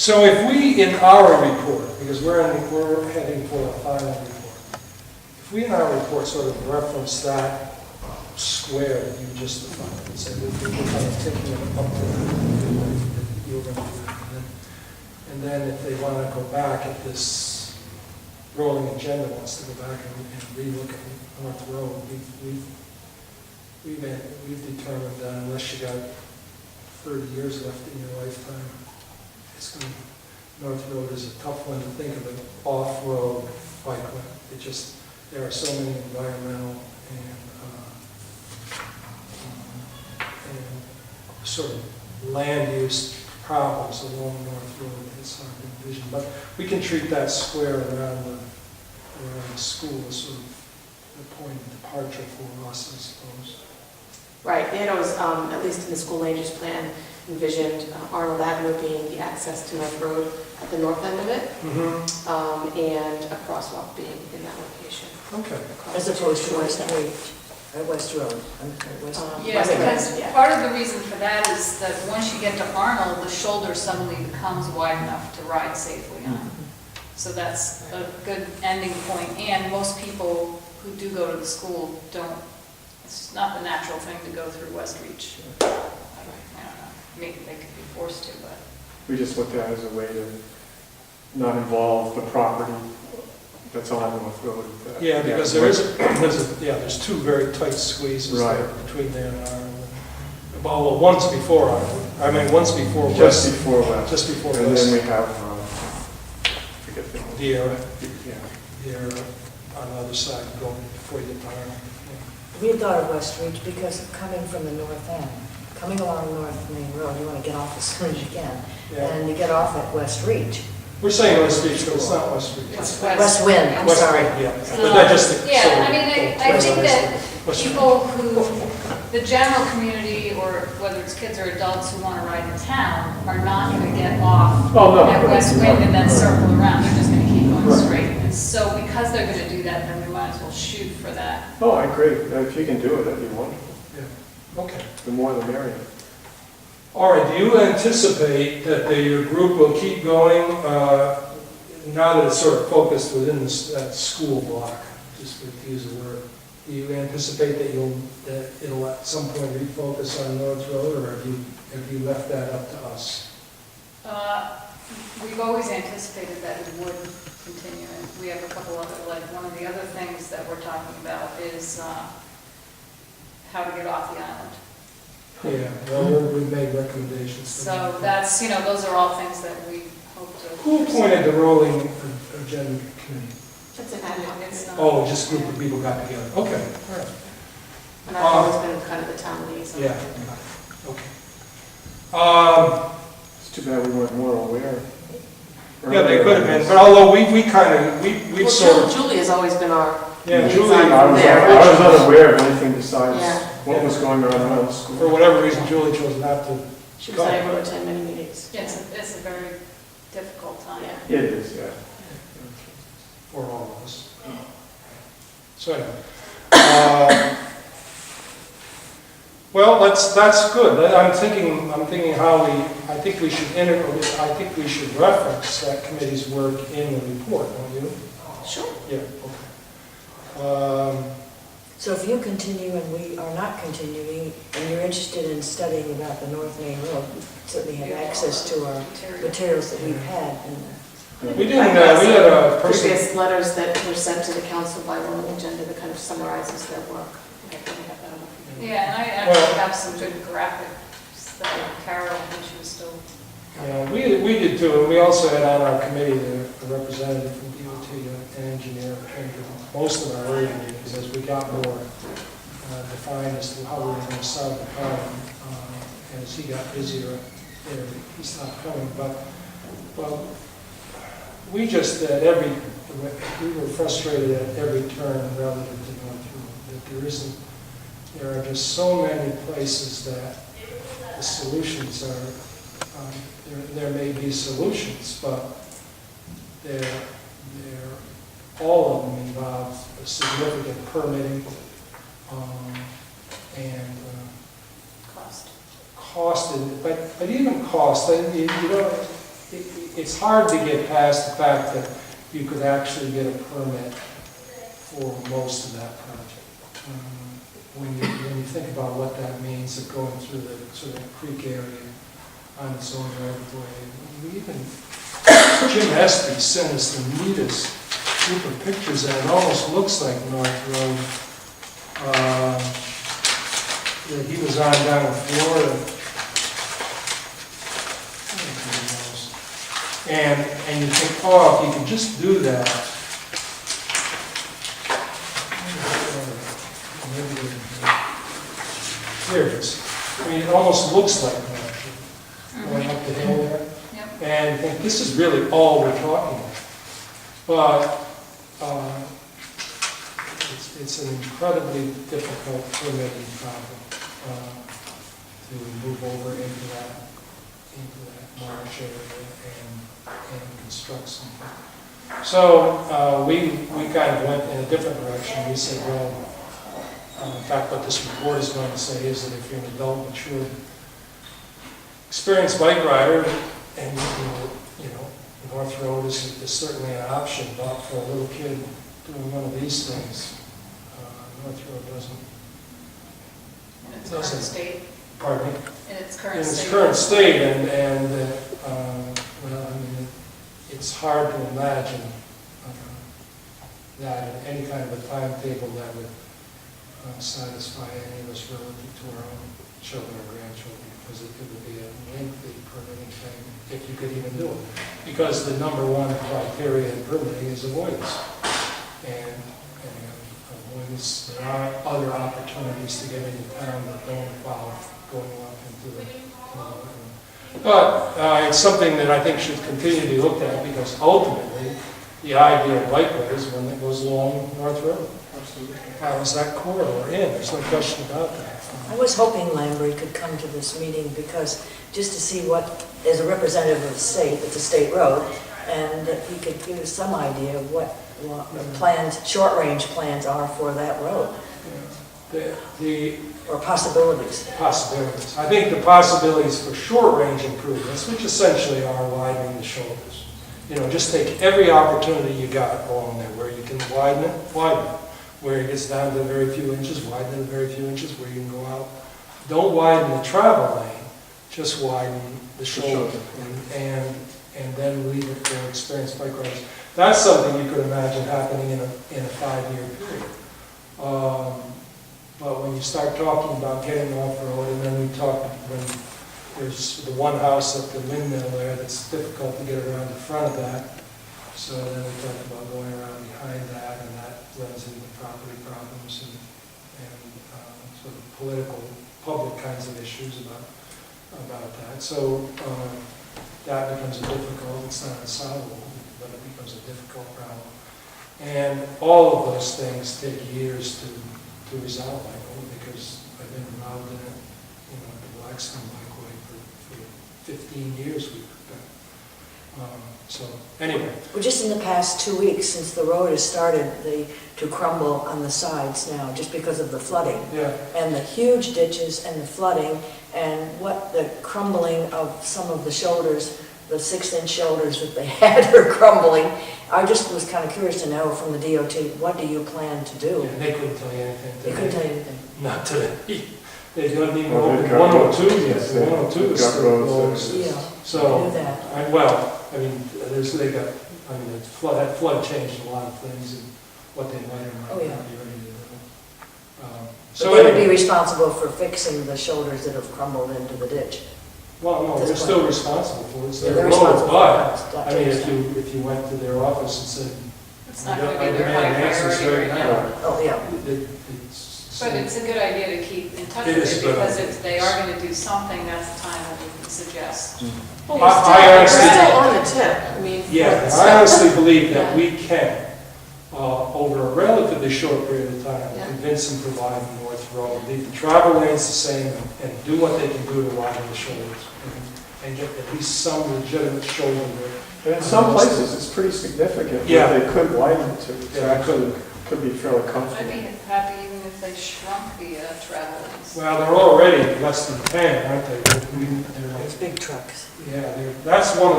So if we, in our report, because we're heading for a final report, if we in our report sort of reference that square that you just defined, and say we're kind of taking it up to that you were going to do that. And then if they want to go back at this rolling agenda, wants to go back and relook at North Road, we've determined that unless you got 30 years left in your lifetime, it's going to, North Road is a tough one to think of an off-road bike lane. It just, there are so many environmental and sort of land use problems along North Road. It's hard to envision, but we can treat that square around the school as sort of the point of departure for us, I suppose. Right, they had always, at least in the school land use plan, envisioned Arnold Avenue being the access to North Road at the north end of it, and a crosswalk being in that location. Okay. As opposed to West Street, West Road. Yeah, because part of the reason for that is that once you get to Arnold, the shoulder suddenly becomes wide enough to ride safely on. So that's a good ending point, and most people who do go to the school don't, it's not the natural thing to go through West Reach. I don't know, maybe they could be forced to, but. We just looked at it as a way to not involve the property that's on North Road. Yeah, because there's two very tight squeezes there between there and Arnold. Well, once before Arnold. I mean, once before West. Just before West. Just before and West. And then we have, forget the name. The area on the other side going before you get to Arnold. We had thought of West Reach because of coming from the north end, coming along North Main Road, you want to get off as soon as you can, and you get off at West Reach. We're saying West Reach, but it's not West Reach. It's West Wind, I'm West sorry. Wind, yeah. But that just Yeah, I mean, I think that people who, the general community, or whether it's kids or adults who want to ride in town, are not going to get off at West Wind and then circle around. They're just going to keep going straight. And so because they're going to do that, then we might as well shoot for that. Oh, I agree. If you can do it, that'd be wonderful. Yeah. Okay. The more the merrier. All right, do you anticipate that your group will keep going, now that it's sort of focused within that school block, just to use the word, do you anticipate that it'll at some point refocus on North Road, or have you left that up to us? We've always anticipated that it would continue, and we have a couple other, like one of the other things that we're talking about is how to get off the island. Yeah, well, we've made recommendations. So that's, those are all things that we hope to. Who appointed the rolling agenda committee? It's an ad hoc. It's not. Oh, just a group of people got together. Okay, all right. And I've always been kind of the town liaison. Yeah, okay. It's too bad we weren't more aware. Yeah, they could have been, but although we've sort of. Julie has always been our Yeah, liaison Julie, I was unaware of anything besides what was going on around the school. for whatever reason, Julie chose not to. She was unable to attend many meetings. It's a very difficult time. Yeah. It is, yeah. For all of us. So anyway. Well, that's good. I'm thinking how I think we should reference that committee's work in the report, don't you? Sure. Yeah, okay. So if you continue and we are not continuing, and you're interested in studying about the North Main Road, you certainly have access to our materials that we've had. We had a person. Previous letters that were sent to the council by rolling agenda that kind of summarizes their work. Yeah, and I actually have some good graphics that Carol, when she was still. Yeah, we did too, and we also had on our committee the representative from DOT, an engineer, who came to most of our early meetings as we got more defined as to how we were going to solve the problem. And as he got busier, he stopped coming. But we just we were frustrated at every turn relative to North Road, that there are just so many places that the solutions are, there may be solutions, but all of them involve a significant permitting and Cost. but even cost. You know, it's hard to get past the fact that you could actually get a permit for most of that project. When you think about what that means of going through the sort of creek area on its own right of way. Even Jim Espy sent us the neatest group of pictures, and it almost looks like North Road that he was on down in Florida. And you think, oh, if you could just do that. Here it is. I mean, it almost looks like that, going up the hill there. Yep. And you think, this is really all we're talking about. But it's an incredibly difficult permitting problem to move over into that marsh area and construct something. So we kind of went in a different direction. We said, well, in fact, what this report is going to say is that if you're an adult, mature, experienced bike rider, and North Road is certainly an option, but for a little kid doing one of these things, North Road doesn't. In its current state. Pardon me? In its current In state. its current state, and well, I mean, it's hard to imagine that in any kind of a timetable that would satisfy any of us relative to our own children or grandchildren, because it would be a lengthy permitting thing, if you could even do it. Because the number one criteria in permitting is avoidance. And avoidance, there are other opportunities to get into town that don't involve going up into the but it's something that I think should continue to be looked at, because ultimately, the ideal bikeway is one that goes along North Road. Absolutely. How is that corridor in? There's no question about that. I was hoping Lambrey could come to this meeting, because just to see what, as a representative of the state, it's a state road, and that he could give us some idea of what the plans, short-range plans are for that road, or possibilities. Possibilities. I think the possibilities for short-range improvements, which essentially are widening the shoulders. Just take every opportunity you got along there where you can widen it. Where it gets down to very few inches, widen it a very few inches, where you can go out. Don't widen the travel lane, just widen the shoulder, and then leave it for experienced bike riders. That's something you could imagine happening in a 5-year period. But when you start talking about getting off-road, and then we talk when there's the one house at the windmill there that's difficult to get around the front of that. So then we talk about going around behind that, and that runs into property problems and sort of political, public kinds of issues about that. So that becomes a difficult, it's not unsolvable, but it becomes a difficult problem. And all of those things take years to resolve, I know, because I've been involved in it, the Blackstone Bikeway for 15 years we've been. So anyway. Well, just in the past 2 weeks, since the road has started to crumble on the sides now, just because of the flooding. Yeah. And the huge ditches and the flooding, and what the crumbling of some of the shoulders, the 6-inch shoulders that they had are crumbling. I just was kind of curious to know from the DOT, what do you plan to do? Yeah, they couldn't tell you anything. They couldn't tell you anything. Not today. They don't even Well, open they've got 102 yet. roads. 102 is They've got still roads closed. Yeah, So, do that. the flood changed a lot of things and what they might or might Oh, yeah. not be ready to do. So they would be responsible for fixing the shoulders that have crumbled into the ditch. Well, no, they're still responsible for it. It's Yeah, their they're road, responsible but, for that. I mean, if you went to their office and said, It's not I going to be their demand high answers priority right now. Oh, yeah. But it's a good idea to keep in touch It with is it, a good because idea. if they are going to do something, that's the time that we can suggest. Well, I we're honestly- still on the tip. I mean. Yeah, it's I honestly still- believe that Yeah. we can, over a relatively short period of time, Yeah. convince and provide North Road, leave the travel lanes the same, and do what they can do to widen the shoulders, and get at least some legitimate shoulder there. And in some places, it's pretty significant. Yeah. What they could widen it to. Yeah, I could. Could be fairly I'd comfortable. be happy even if they shrunk the travel lanes. Well, they're already less than 10, aren't they? They're It's big trucks. Yeah, that's one of